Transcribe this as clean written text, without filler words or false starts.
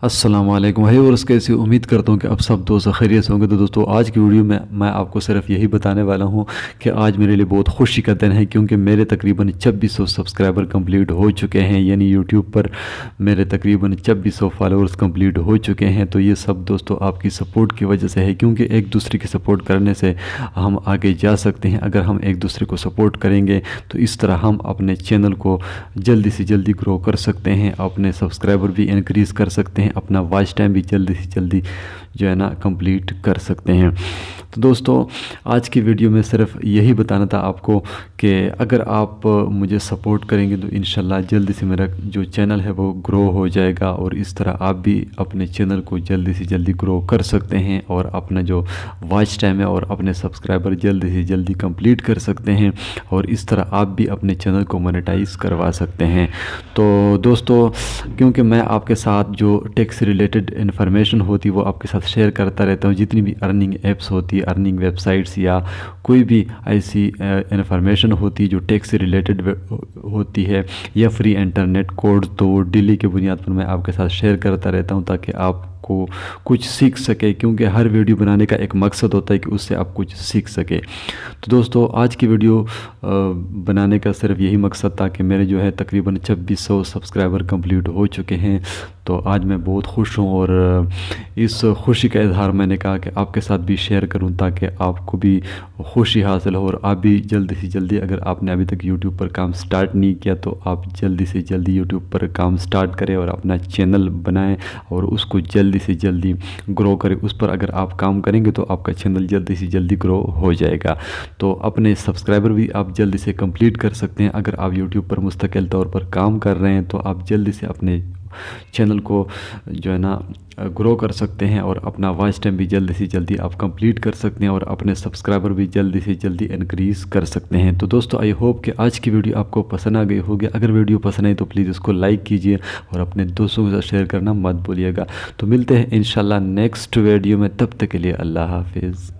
السلام علیکم بھائی، اور اس کیسی امید کرتا ہوں کہ اب سب دوست خیریت سے ہوں گے۔ تو دوستو آج کی ویڈیو میں آپ کو صرف یہی بتانے والا ہوں کہ آج میرے لیے بہت خوشی کا دن ہے، کیونکہ میرے تقریباً 2600 سبسکرائبر کمپلیٹ ہو چکے ہیں، یعنی یوٹیوب پر میرے تقریباً 2600 فالورز کمپلیٹ ہو چکے ہیں۔ تو یہ سب دوستو آپ کی سپورٹ کی وجہ سے ہے، کیونکہ ایک دوسرے کی سپورٹ کرنے سے ہم آگے جا سکتے ہیں۔ اگر ہم ایک دوسرے کو سپورٹ کریں گے تو اس طرح ہم اپنے چینل کو جلدی سے جلدی گرو کر سکتے ہیں، اپنے سبسکرائبر بھی انکریز کر سکتے ہیں، اپنا واچ ٹائم بھی جلدی سے جلدی جو ہے نا کمپلیٹ کر سکتے ہیں۔ تو دوستو آج کی ویڈیو میں صرف یہی بتانا تھا آپ کو کہ اگر آپ مجھے سپورٹ کریں گے تو انشاءاللہ جلدی سے میرا جو چینل ہے وہ گرو ہو جائے گا، اور اس طرح آپ بھی اپنے چینل کو جلدی سے جلدی گرو کر سکتے ہیں، اور اپنا جو واچ ٹائم ہے اور اپنے سبسکرائبر جلدی سے جلدی کمپلیٹ کر سکتے ہیں، اور اس طرح آپ بھی اپنے چینل کو مونیٹائز کروا سکتے ہیں۔ تو دوستو کیونکہ میں آپ کے ساتھ جو ٹیک سے ریلیٹڈ انفارمیشن ہوتی وہ آپ کے ساتھ شیئر کرتا رہتا ہوں، جتنی بھی ارننگ ایپس ہوتی ہے، ارننگ ویب سائٹس یا کوئی بھی ایسی انفارمیشن ہوتی جو ٹیک سے ریلیٹڈ ہوتی ہے یا فری انٹرنیٹ کوڈ، تو ڈیلی کے بنیاد پر میں آپ کے ساتھ شیئر کرتا رہتا ہوں تاکہ آپ کو کچھ سیکھ سکے، کیونکہ ہر ویڈیو بنانے کا ایک مقصد ہوتا ہے کہ اس سے آپ کچھ سیکھ سکے۔ تو دوستو آج کی ویڈیو بنانے کا صرف یہی مقصد تھا کہ میرے جو ہے تقریباً 2600 سبسکرائبر کمپلیٹ ہو چکے ہیں۔ تو آج میں بہت خوش ہوں، اور اس خوشی کا اظہار میں نے کہا کہ آپ کے ساتھ بھی شیئر کروں تاکہ آپ کو بھی خوشی حاصل ہو، اور آپ بھی جلدی سے جلدی، اگر آپ نے ابھی تک یوٹیوب پر کام سٹارٹ نہیں کیا تو آپ جلدی سے جلدی یوٹیوب پر کام سٹارٹ کریں اور اپنا چینل بنائیں اور اس کو جلدی سے جلدی گرو کریں۔ اس پر اگر آپ کام کریں گے تو آپ کا چینل جلدی سے جلدی گرو ہو جائے گا۔ تو اپنے سبسکرائبر بھی آپ جلدی سے کمپلیٹ کر سکتے ہیں۔ اگر آپ یوٹیوب پر مستقل طور پر کام کر رہے ہیں تو آپ جلدی سے اپنے چینل کو جو ہے نا گرو کر سکتے ہیں، اور اپنا واچ ٹائم بھی جلدی سے جلدی آپ کمپلیٹ کر سکتے ہیں، اور اپنے سبسکرائبر بھی جلدی سے جلدی انکریز کر سکتے ہیں۔ تو دوستو آئی ہوپ کہ آج کی ویڈیو آپ کو پسند آ گئی ہوگی۔ اگر ویڈیو پسند آئی تو پلیز اس کو لائک کیجئے اور اپنے دوستوں کے ساتھ شیئر کرنا مت بھولیے گا۔ تو ملتے ہیں انشاءاللہ نیکسٹ ویڈیو میں، تب تک کے لیے اللہ حافظ۔